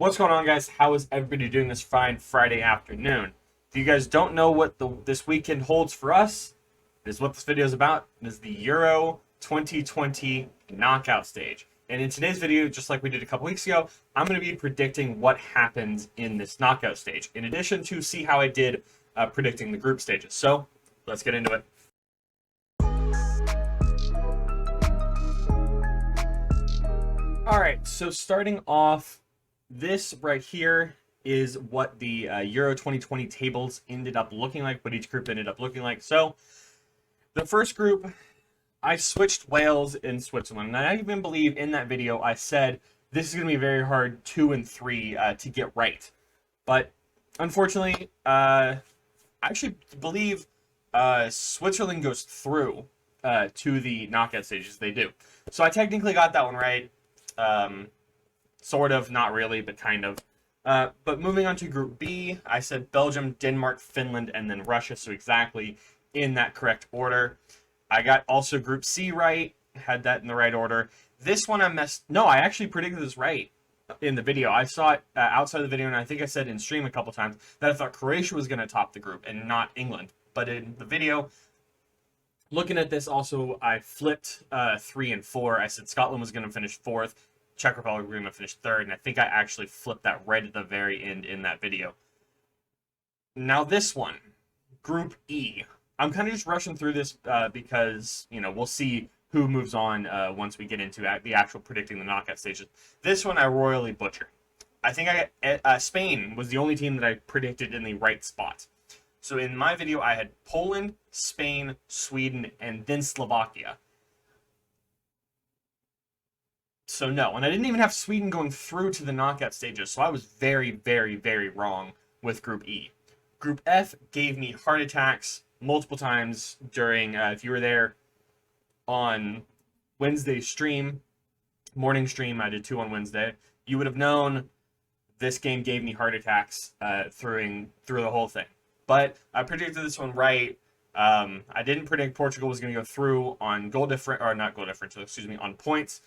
What's going on, guys? How is everybody doing this fine Friday afternoon? If you guys don't know what this weekend holds for us, it is what this video is about. It is the Euro 2020 knockout stage. And in today's video, just like we did a couple weeks ago, I'm going to be predicting what happens in this knockout stage, in addition to see how I did predicting the group stages. So let's get into it. All right, so starting off, this right here is what the Euro 2020 tables ended up looking like, what each group ended up looking like. So the first group, I switched Wales and Switzerland. And I even believe in that video I said this is going to be very hard 2 and 3 to get right. But unfortunately, I actually believe Switzerland goes through to the knockout stages. They do. So I technically got that one right. Sort of, not really, but kind of. But moving on to Group B, I said Belgium, Denmark, Finland, and then Russia, so exactly in that correct order. I got also Group C right, had that in the right order. This one I actually predicted this right in the video. I saw it outside the video, and I think I said in stream a couple times that I thought Croatia was going to top the group and not England. But in the video, looking at this also, I flipped 3 and 4. I said Scotland was going to finish 4th. Czech Republic were going to finish 3rd, and I think I actually flipped that right at the very end in that video. Now this one, Group E. I'm kind of just rushing through this because, we'll see who moves on once we get into the actual predicting the knockout stages. This one I royally butchered. I think Spain was the only team that I predicted in the right spot. So in my video, I had Poland, Spain, Sweden, and then Slovakia. So no, and I didn't even have Sweden going through to the knockout stages, so I was very, very, very wrong with Group E. Group F gave me heart attacks multiple times during, if you were there on Wednesday's stream, morning stream, I did 2 on Wednesday, you would have known this game gave me heart attacks through the whole thing. But I predicted this one right. I didn't predict Portugal was going to go through on on points.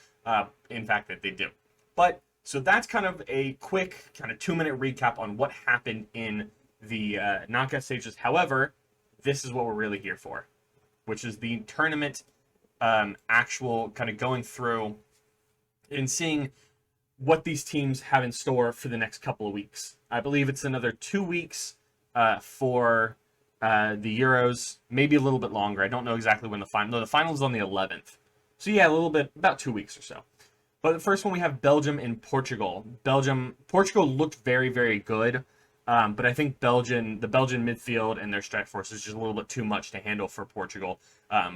In fact, that they do. But so that's kind of a quick, kind of 2-minute recap on what happened in the knockout stages. However, this is what we're really here for, which is the tournament actual kind of going through and seeing what these teams have in store for the next couple of weeks. I believe it's another 2 weeks for the Euros, maybe a little bit longer. I don't know exactly when the final. No, the final is on the 11th. So yeah, a little bit, about 2 weeks or so. But the first one we have Belgium and Portugal. Portugal looked very, very good. But I think the Belgian midfield and their strike force is just a little bit too much to handle for Portugal.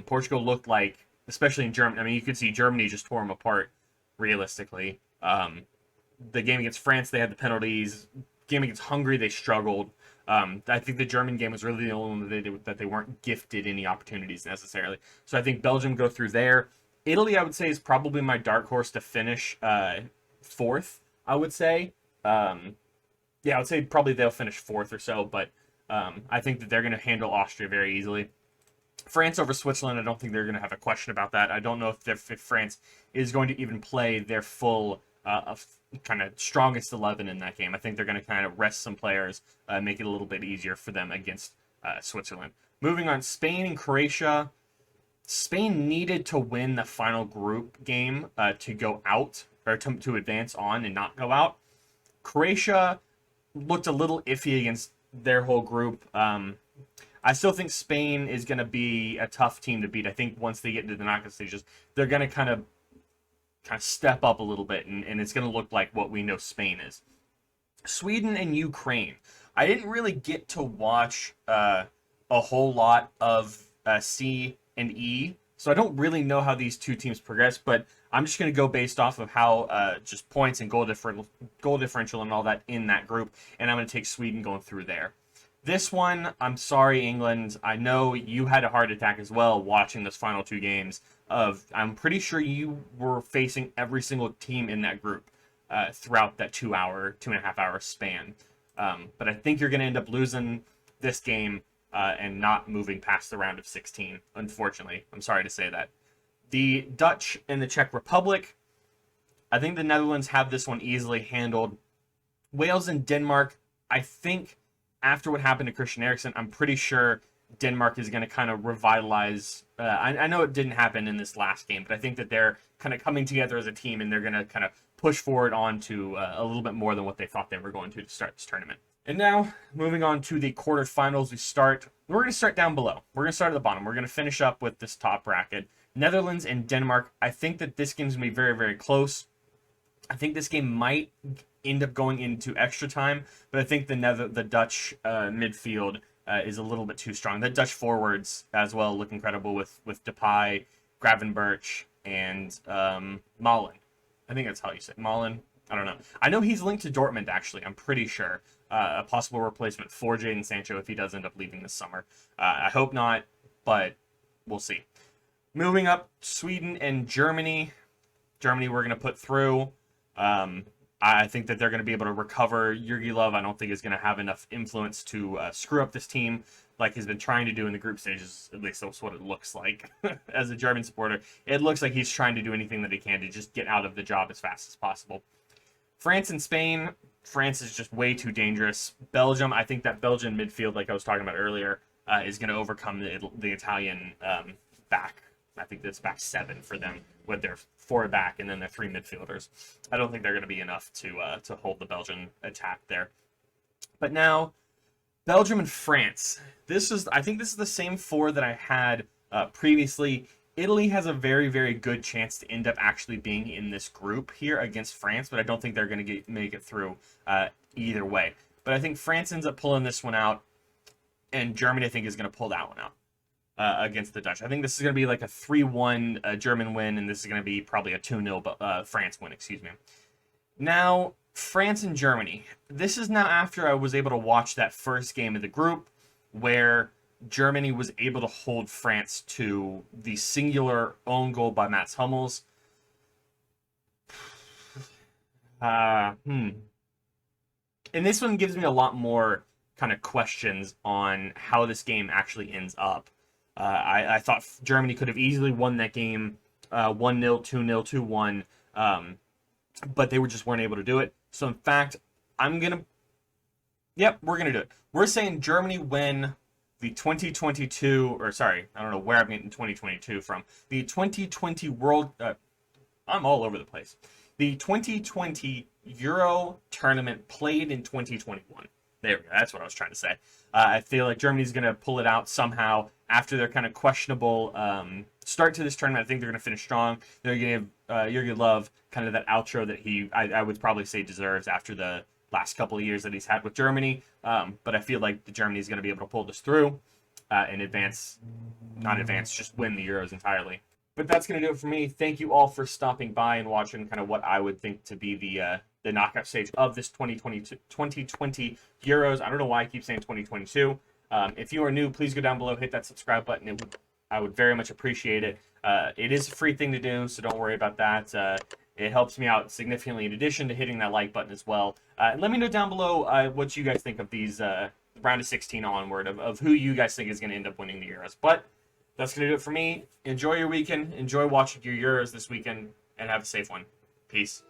Portugal looked like, especially in Germany, I mean, you could see Germany just tore them apart, realistically. The game against France, they had the penalties. Game against Hungary, they struggled. I think the German game was really the only one that they weren't gifted any opportunities necessarily. So I think Belgium go through there. Italy, I would say, is probably my dark horse to finish 4th, I would say. Yeah, I would say probably they'll finish 4th or so, but I think that they're going to handle Austria very easily. France over Switzerland, I don't think they're going to have a question about that. I don't know if France is going to even play their full kind of strongest 11 in that game. I think they're going to kind of rest some players, make it a little bit easier for them against Switzerland. Moving on, Spain and Croatia. Spain needed to win the final group game to go out, or to advance on and not go out. Croatia looked a little iffy against their whole group. I still think Spain is going to be a tough team to beat. I think once they get into the knockout stages, they're going to kind of step up a little bit, and it's going to look like what we know Spain is. Sweden and Ukraine. I didn't really get to watch a whole lot of C and E, so I don't really know how these two teams progress, but I'm just going to go based off of how just points and goal differential and all that in that group, and I'm going to take Sweden going through there. This one, I'm sorry, England. I know you had a heart attack as well watching those final 2 games. I'm pretty sure you were facing every single team in that group throughout that 2.5 hour span. But I think you're going to end up losing this game and not moving past the round of 16, unfortunately. I'm sorry to say that. The Dutch and the Czech Republic, I think the Netherlands have this one easily handled. Wales and Denmark, I think after what happened to Christian Eriksen, I'm pretty sure Denmark is going to kind of revitalize. I know it didn't happen in this last game, but I think that they're kind of coming together as a team, and they're going to kind of push forward on to a little bit more than what they thought they were going to start this tournament. And now, moving on to the quarterfinals, we're going to start down below. We're going to start at the bottom. We're going to finish up with this top bracket. Netherlands and Denmark. I think that this game's going to be very, very close. I think this game might end up going into extra time, but I think the Dutch midfield is a little bit too strong. The Dutch forwards as well look incredible with Depay, Gravenberch, and Malen. I think that's how you say it. Malen. I don't know. I know he's linked to Dortmund, actually. I'm pretty sure. A possible replacement for Jadon Sancho if he does end up leaving this summer. I hope not, but we'll see. Moving up, Sweden and Germany. Germany we're going to put through. I think that they're going to be able to recover. Jurgen Love, I don't think, is going to have enough influence to screw up this team like he's been trying to do in the group stages. At least that's what it looks like. As a German supporter, it looks like he's trying to do anything that he can to just get out of the job as fast as possible. France and Spain. France is just way too dangerous. Belgium, I think that Belgian midfield, like I was talking about earlier, is going to overcome the Italian back. I think that's back seven for them with their four back and then their three midfielders. I don't think they're going to be enough to hold the Belgian attack there. But now, Belgium and France. I think this is the same four that I had previously. Italy has a very, very good chance to end up actually being in this group here against France, but I don't think they're going to make it through either way. But I think France ends up pulling this one out, and Germany, I think, is going to pull that one out against the Dutch. I think this is going to be like a 3-1 German win, and this is going to be probably a 2-0 France win, excuse me. Now, France and Germany. This is now after I was able to watch that first game of the group where Germany was able to hold France to the singular own goal by Mats Hummels. And this one gives me a lot more kind of questions on how this game actually ends up. I thought Germany could have easily won that game 1-0, 2-0, 2-1, but they just weren't able to do it. So, in fact, we're going to do it. We're saying Germany win the 2022, or sorry, I don't know where I'm getting 2022 from. The 2020 I'm all over the place. The 2020 Euro tournament played in 2021. There we go. That's what I was trying to say. I feel like Germany's going to pull it out somehow after their kind of questionable start to this tournament. I think they're going to finish strong. They're going to give Jurgen Love kind of that outro that I would probably say deserves after the last couple of years that he's had with Germany. But I feel like the Germany is going to be able to pull this through and just win the Euros entirely. But that's going to do it for me. Thank you all for stopping by and watching kind of what I would think to be the knockout stage of this 2020 Euros. I don't know why I keep saying 2022. If you are new, please go down below, hit that subscribe button. I would very much appreciate it. It is a free thing to do, so don't worry about that. It helps me out significantly in addition to hitting that like button as well. And let me know down below what you guys think of these round of 16 onward, of who you guys think is going to end up winning the Euros. But that's going to do it for me. Enjoy your weekend. Enjoy watching your Euros this weekend, and have a safe one. Peace.